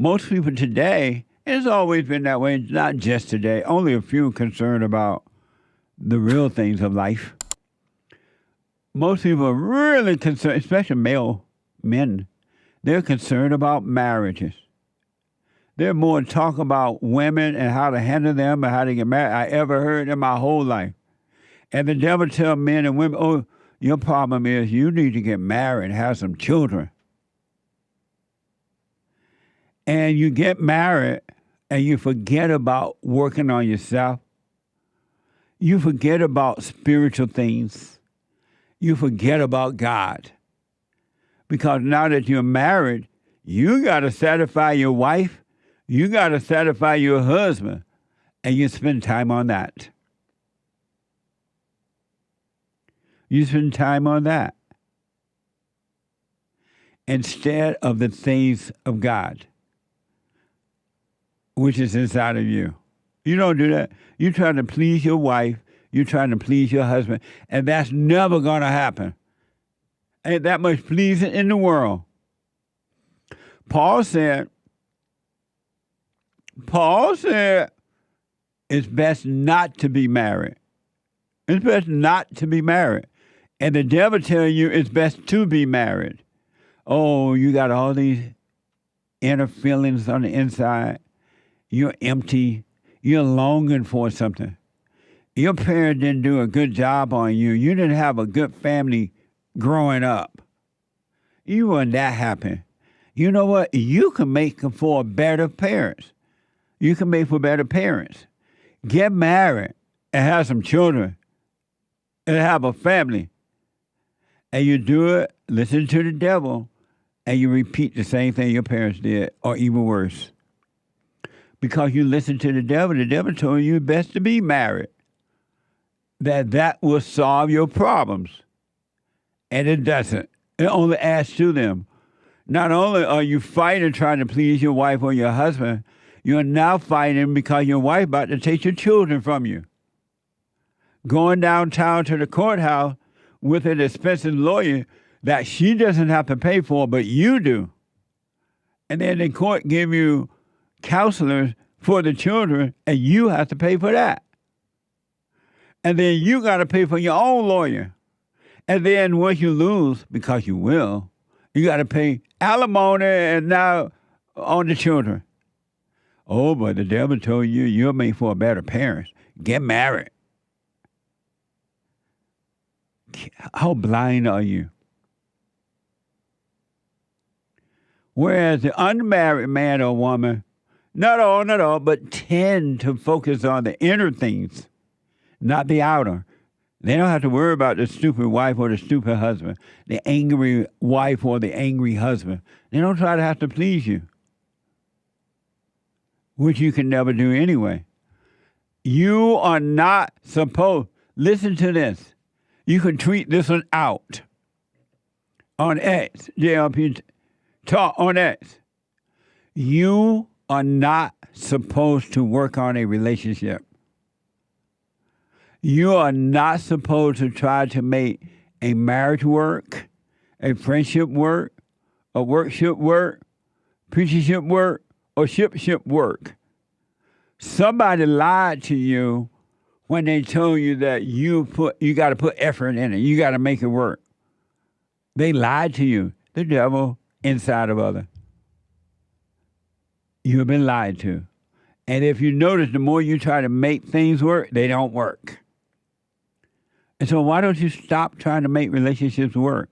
Most people today, and it's always been that way, not just today, only a few concerned about the real things of life. Most people are really concerned, especially male men, they're concerned about marriages. They're more talk about women and how to handle them and how to get married I ever heard in my whole life. And the devil tell men and women, oh, your problem is you need to get married and have some children. And you get married and you forget about working on yourself. You forget about spiritual things. You forget about God. Because now that you're married, you got to satisfy your wife. You got to satisfy your husband. And you spend time on that. You spend time on that instead of the things of God, which is inside of you. You don't do that. You're trying to please your wife. You're trying to please your husband. And that's never going to happen. Ain't that much pleasing in the world. Paul said, it's best not to be married. It's best not to be married. And the devil tells you it's best to be married. Oh, you got all these inner feelings on the inside. You're empty. You're longing for something. Your parents didn't do a good job on you. You didn't have a good family growing up. You weren't that happy. You know what? You can make for better parents. You can make for better parents. Get married and have some children and have a family. And you do it, listen to the devil, and you repeat the same thing your parents did, or even worse. Because you listen to the devil told you it's best to be married. That will solve your problems. And it doesn't. It only adds to them. Not only are you fighting trying to please your wife or your husband, you're now fighting because your wife about to take your children from you. Going downtown to the courthouse with an expensive lawyer that she doesn't have to pay for, but you do. And then the court give you counselors for the children, and you have to pay for that. And then you got to pay for your own lawyer. And then once you lose, because you will, you got to pay alimony and now on the children. Oh, but the devil told you you're made for a better parent. Get married. How blind are you? Whereas the unmarried man or woman, not all, but tend to focus on the inner things, not the outer. They don't have to worry about the stupid wife or the stupid husband, the angry wife or the angry husband. They don't try to have to please you, which you can never do anyway. You are not supposed, listen to this. You can tweet this one out on X, JLP Talk on X. You are not supposed to work on a relationship. You are not supposed to try to make a marriage work, a friendship work, a workship work, preachership work, or shipship work. Somebody lied to you when they told you that you got to put effort in it. You got to make it work. They lied to you. The devil inside of others. You've been lied to. And if you notice, the more you try to make things work, they don't work. And so why don't you stop trying to make relationships work?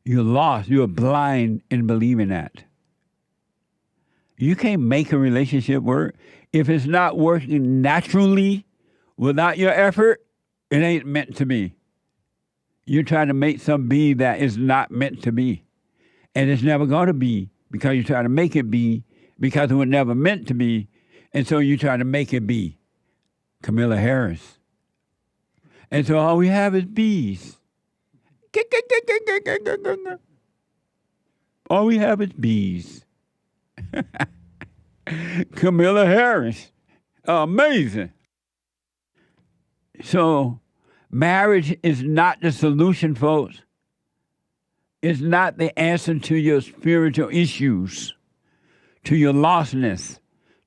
You're lost. You're blind in believing that. You can't make a relationship work. If it's not working naturally without your effort, it ain't meant to be. You're trying to make some be that is not meant to be. And it's never going to be because you're trying to make it be because it was never meant to be. And so you're trying to make it be. Camilla Harris. And so all we have is bees. All we have is bees. Camilla Harris. Amazing. So marriage is not the solution, folks. It's not the answer to your spiritual issues. to your lostness,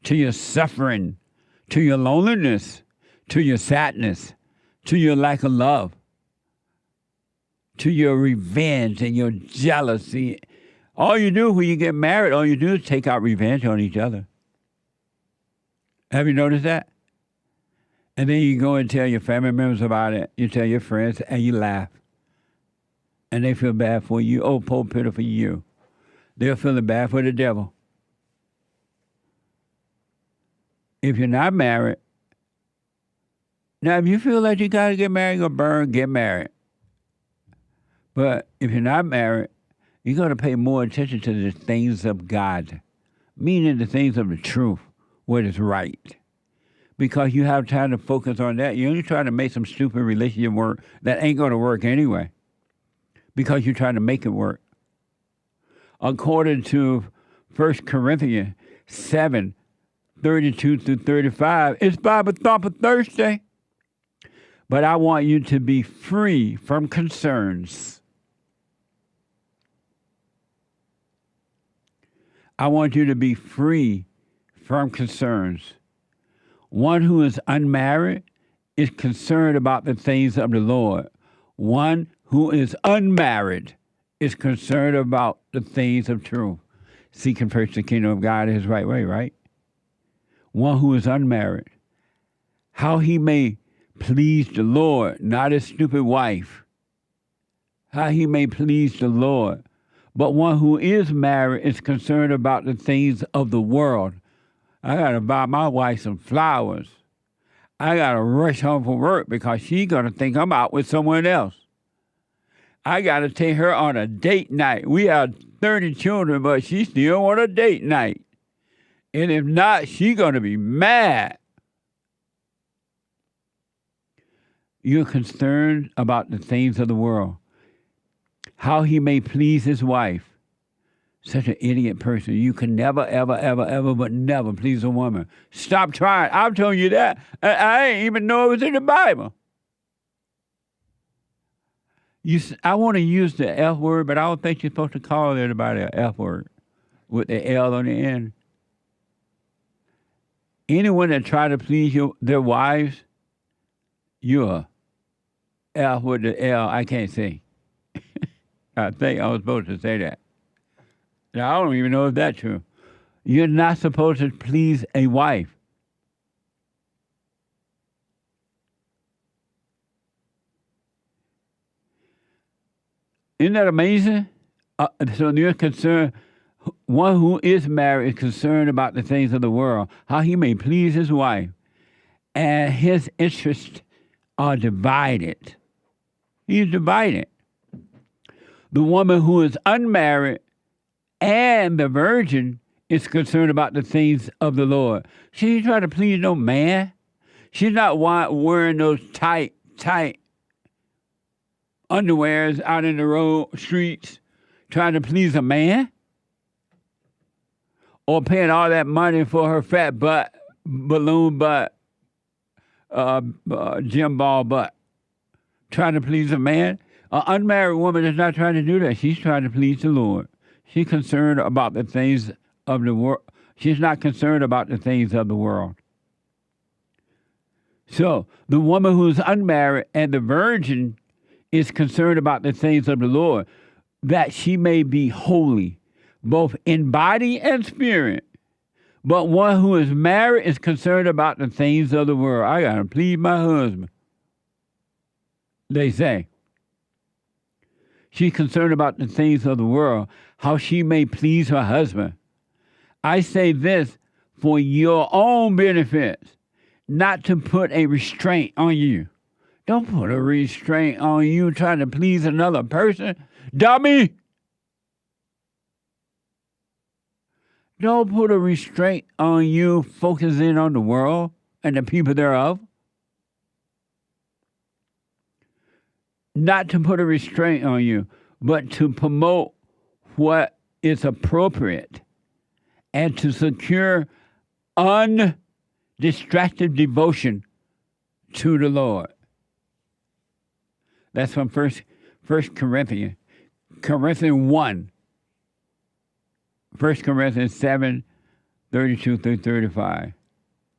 to your suffering, to your loneliness, to your sadness, to your lack of love, to your revenge and your jealousy. All you do when you get married, all you do is take out revenge on each other. Have you noticed that? And then you go and tell your family members about it. You tell your friends, and you laugh. And they feel bad for you. Oh, poor pitiful you. They're feeling bad for the devil. If you're not married, now if you feel like you got to get married or burn, get married. But if you're not married, you're going to pay more attention to the things of God, meaning the things of the truth, what is right. Because you have time to focus on that. You're only trying to make some stupid relationship work that ain't going to work anyway, because you're trying to make it work. According to 1 Corinthians 7:32-35, it's Bible Thumper Thursday. But I want you to be free from concerns. I want you to be free from concerns. One who is unmarried is concerned about the things of the Lord. One who is unmarried is concerned about the things of truth. Seeking first the kingdom of God his right way, right? One who is unmarried, how he may please the Lord, not his stupid wife. How he may please the Lord. But one who is married is concerned about the things of the world. I got to buy my wife some flowers. I got to rush home from work because she's going to think I'm out with someone else. I got to take her on a date night. We have 30 children, but she still want a date night. And if not, she's going to be mad. You're concerned about the things of the world. How he may please his wife. Such an idiot person. You can never, ever, ever, ever, but never please a woman. Stop trying. I'm telling you that. I ain't even know it was in the Bible. I want to use the F word, but I don't think you're supposed to call everybody an F word with the L on the end. Anyone that try to please their wives, you're F with the L. I can't say. I think I was supposed to say that. Now, I don't even know if that's true. You're not supposed to please a wife. Isn't that amazing? So you're concerned, one who is married is concerned about the things of the world, how he may please his wife, and his interests are divided. He's divided. The woman who is unmarried and the virgin is concerned about the things of the Lord. She ain't trying to please no man. She's not wearing those tight underwears out in the road streets trying to please a man, or paying all that money for her fat butt, balloon butt, gym ball butt, trying to please a man. An unmarried woman is not trying to do that. She's trying to please the Lord. She's concerned about the things of the world. She's not concerned about the things of the world. So the woman who's unmarried and the virgin is concerned about the things of the Lord, that she may be holy, both in body and spirit. But one who is married is concerned about the things of the world. I got to please my husband, they say. She's concerned about the things of the world, how she may please her husband. I say this for your own benefit, not to put a restraint on you. Don't put a restraint on you trying to please another person. Dummy! Don't put a restraint on you focusing on the world and the people thereof. Not to put a restraint on you, but to promote what is appropriate and to secure undistracted devotion to the Lord. That's from First Corinthians 1. 1 Corinthians 7, 32 through 35.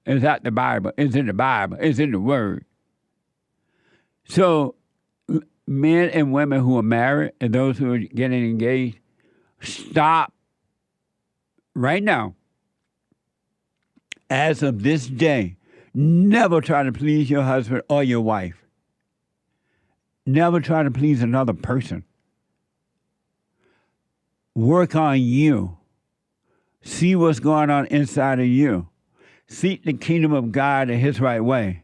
It's out the Bible. It's in the Bible. It's in the Word. So men and women who are married and those who are getting engaged, stop right now. As of this day, never try to please your husband or your wife. Never try to please another person. Work on you. See what's going on inside of you. Seek the kingdom of God in His right way.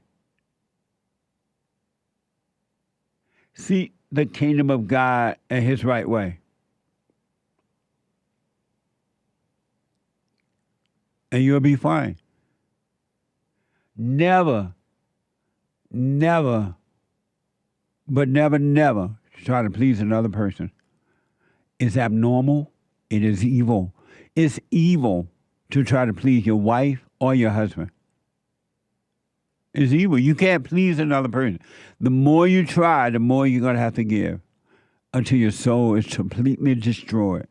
Seek the kingdom of God in His right way. And you'll be fine. Never, never, but never, never try to please another person. It's abnormal. It is evil. It's evil to try to please your wife or your husband. It's evil. You can't please another person. The more you try, the more you're going to have to give until your soul is completely destroyed.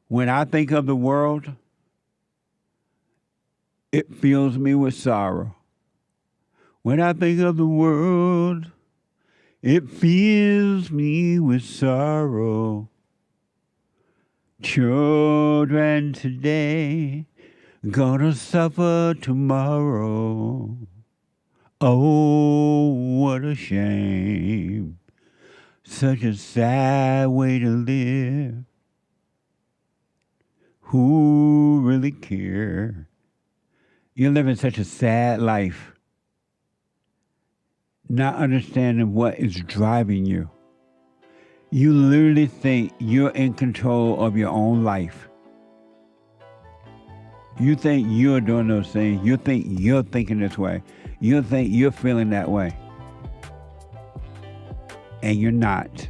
When I think of the world, it fills me with sorrow. When I think of the world, it fills me with sorrow. Children today gonna suffer tomorrow. Oh, what a shame. Such a sad way to live. Who really care? You're living such a sad life, not understanding what is driving you. You literally think you're in control of your own life. You think you're doing those things. You think you're thinking this way. You think you're feeling that way. And you're not.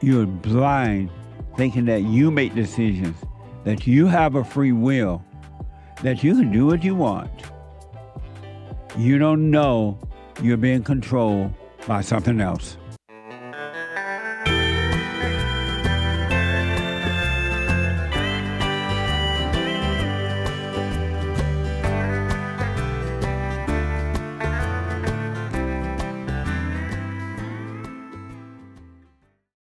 You're blind, thinking that you make decisions, that you have a free will, that you can do what you want. You don't know you're being controlled by something else.